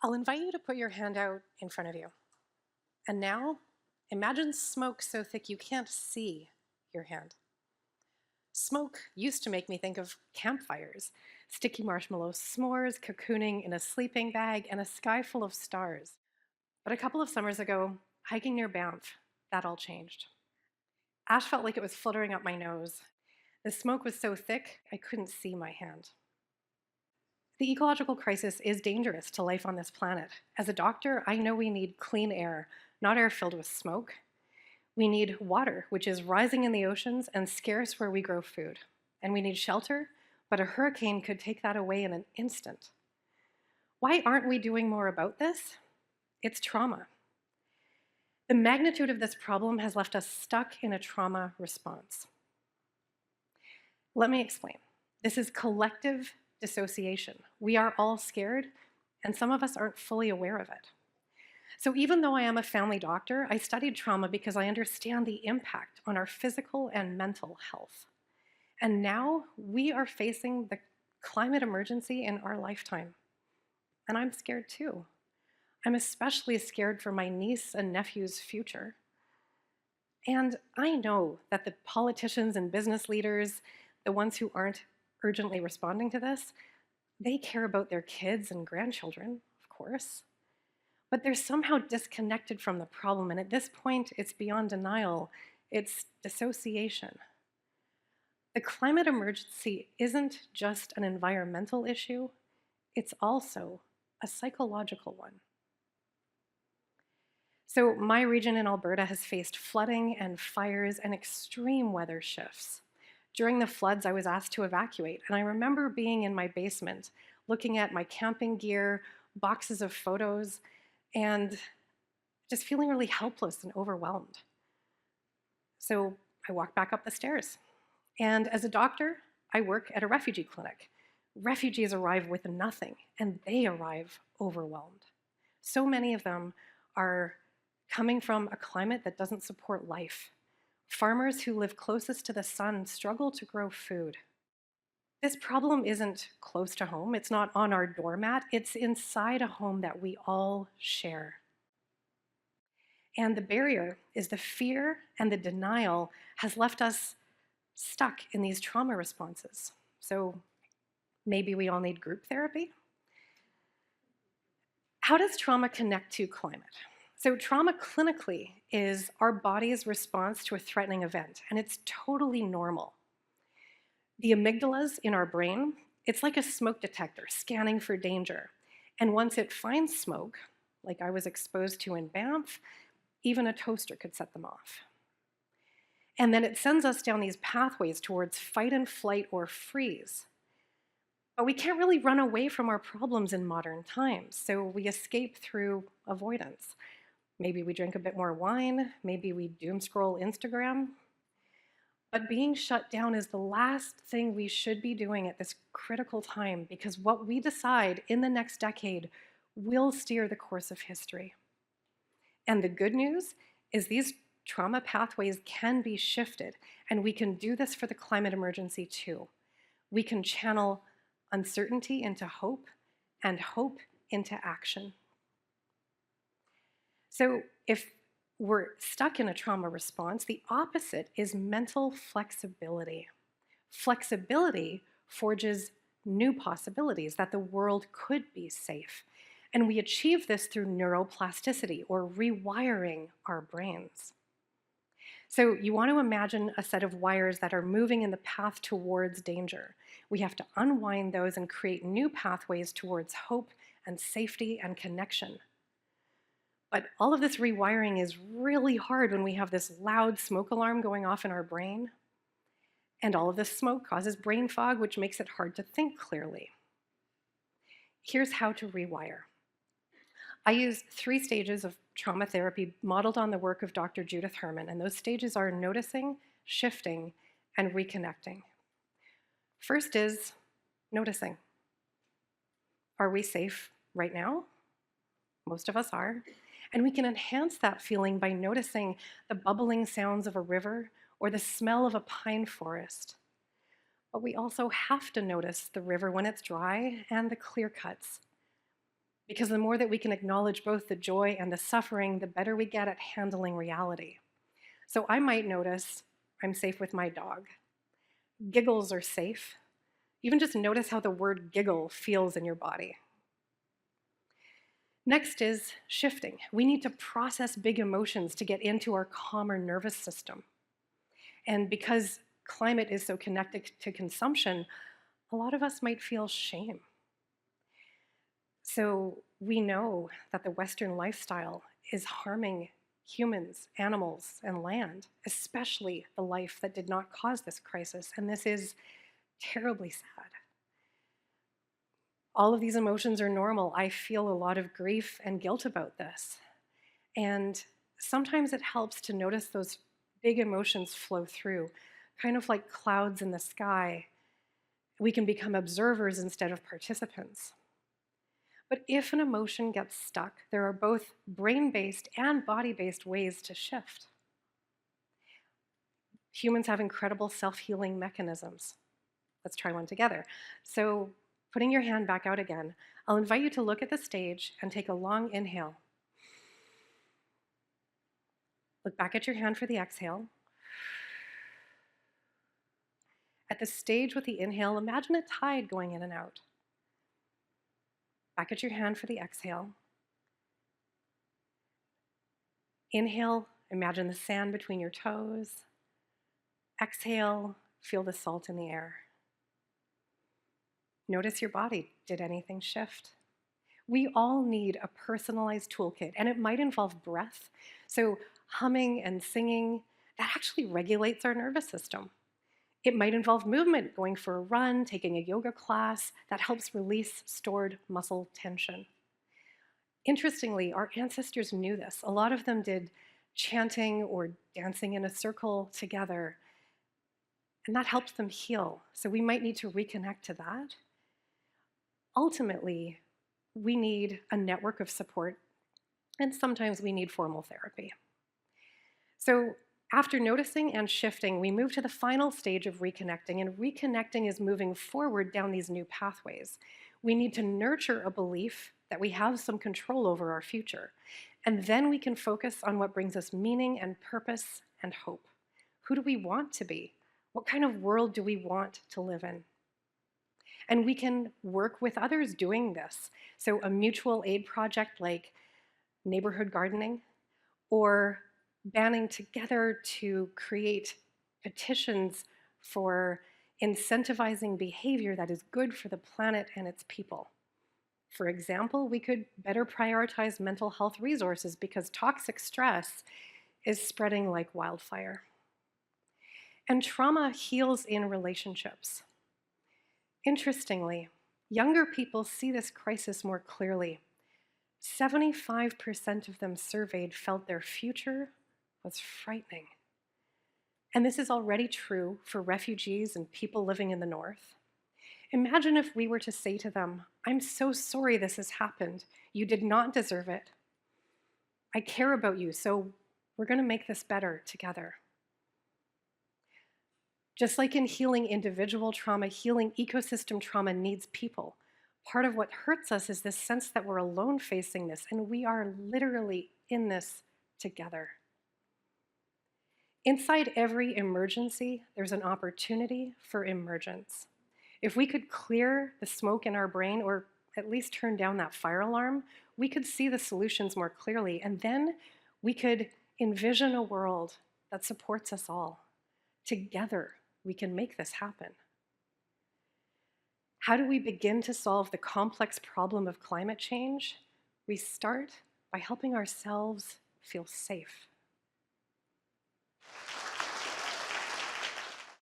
I'll invite you to put your hand out in front of you. And now, imagine smoke so thick you can't see your hand. Smoke used to make me think of campfires, sticky marshmallow s'mores, cocooning in a sleeping bag, and a sky full of stars. But a couple of summers ago, hiking near Banff, that all changed. Ash felt like it was fluttering up my nose. The smoke was so thick, I couldn't see my hand. The ecological crisis is dangerous to life on this planet. As a doctor, I know we need clean air, not air filled with smoke. We need water, which is rising in the oceans and scarce where we grow food. And we need shelter, but a hurricane could take that away in an instant. Why aren't we doing more about this? It's trauma. The magnitude of this problem has left us stuck in a trauma response. Let me explain. This is collective dissociation. We are all scared, and some of us aren't fully aware of it. So even though I am a family doctor, I studied trauma because I understand the impact on our physical and mental health. And now we are facing the climate emergency in our lifetime. And I'm scared too. I'm especially scared for my niece and nephew's future. And I know that the politicians and business leaders, the ones who aren't urgently responding to this, they care about their kids and grandchildren, of course. But they're somehow disconnected from the problem, and at this point, it's beyond denial. It's dissociation. The climate emergency isn't just an environmental issue, it's also a psychological one. So my region in Alberta has faced flooding and fires and extreme weather shifts. During the floods, I was asked to evacuate, and I remember being in my basement, looking at my camping gear, boxes of photos, and just feeling really helpless and overwhelmed. So I walked back up the stairs. And as a doctor, I work at a refugee clinic. Refugees arrive with nothing, and they arrive overwhelmed. So many of them are coming from a climate that doesn't support life. Farmers who live closest to the sun struggle to grow food. This problem isn't close to home. It's not on our doormat. It's inside a home that we all share. And the barrier is the fear and the denial has left us stuck in these trauma responses. So maybe we all need group therapy. How does trauma connect to climate? So trauma clinically is our body's response to a threatening event, and it's totally normal. The amygdalas in our brain, it's like a smoke detector scanning for danger. And once it finds smoke, like I was exposed to in Banff, even a toaster could set them off. And then it sends us down these pathways towards fight and flight or freeze. But we can't really run away from our problems in modern times, so we escape through avoidance. Maybe we drink a bit more wine, maybe we doom scroll Instagram. But being shut down is the last thing we should be doing at this critical time, because what we decide in the next decade will steer the course of history. And the good news is these trauma pathways can be shifted, and we can do this for the climate emergency too. We can channel uncertainty into hope and hope into action. So if we're stuck in a trauma response, the opposite is mental flexibility. Flexibility forges new possibilities that the world could be safe. And we achieve this through neuroplasticity, or rewiring our brains. So you want to imagine a set of wires that are moving in the path towards danger. We have to unwind those and create new pathways towards hope and safety and connection. But all of this rewiring is really hard when we have this loud smoke alarm going off in our brain. And all of this smoke causes brain fog, which makes it hard to think clearly. Here's how to rewire. I use 3 stages of trauma therapy modeled on the work of Dr. Judith Herman, and those stages are noticing, shifting, and reconnecting. First is noticing. Are we safe right now? Most of us are. And we can enhance that feeling by noticing the bubbling sounds of a river or the smell of a pine forest. But we also have to notice the river when it's dry and the clear cuts. Because the more that we can acknowledge both the joy and the suffering, the better we get at handling reality. So I might notice I'm safe with my dog. Giggles are safe. Even just notice how the word giggle feels in your body. Next is shifting. We need to process big emotions to get into our calmer nervous system. And because climate is so connected to consumption, a lot of us might feel shame. So we know that the Western lifestyle is harming humans, animals, and land, especially the life that did not cause this crisis. And this is terribly sad. All of these emotions are normal. I feel a lot of grief and guilt about this. And sometimes it helps to notice those big emotions flow through, kind of like clouds in the sky. We can become observers instead of participants. But if an emotion gets stuck, there are both brain-based and body-based ways to shift. Humans have incredible self-healing mechanisms. Let's try one together. So putting your hand back out again, I'll invite you to look at the stage and take a long inhale. Look back at your hand for the exhale. At the stage with the inhale, imagine a tide going in and out. Back at your hand for the exhale. Inhale, imagine the sand between your toes. Exhale, feel the salt in the air. Notice your body. Did anything shift? We all need a personalized toolkit, and it might involve breath. So humming and singing, that actually regulates our nervous system. It might involve movement, going for a run, taking a yoga class, that helps release stored muscle tension. Interestingly, our ancestors knew this. A lot of them did chanting or dancing in a circle together, and that helped them heal. So we might need to reconnect to that. Ultimately, we need a network of support, and sometimes we need formal therapy. So after noticing and shifting, we move to the final stage of reconnecting, and reconnecting is moving forward down these new pathways. We need to nurture a belief that we have some control over our future, and then we can focus on what brings us meaning and purpose and hope. Who do we want to be? What kind of world do we want to live in? And we can work with others doing this. So a mutual aid project like neighborhood gardening, or banding together to create petitions for incentivizing behavior that is good for the planet and its people. For example, we could better prioritize mental health resources because toxic stress is spreading like wildfire. And trauma heals in relationships. Interestingly, younger people see this crisis more clearly. 75% of them surveyed felt their future was frightening. And this is already true for refugees and people living in the North. Imagine if we were to say to them, "I'm so sorry this has happened. You did not deserve it. I care about you, so we're going to make this better together." Just like in healing individual trauma, healing ecosystem trauma needs people. Part of what hurts us is this sense that we're alone facing this, and we are literally in this together. Inside every emergency, there's an opportunity for emergence. If we could clear the smoke in our brain, or at least turn down that fire alarm, we could see the solutions more clearly, and then we could envision a world that supports us all. Together, we can make this happen. How do we begin to solve the complex problem of climate change? We start by helping ourselves feel safe.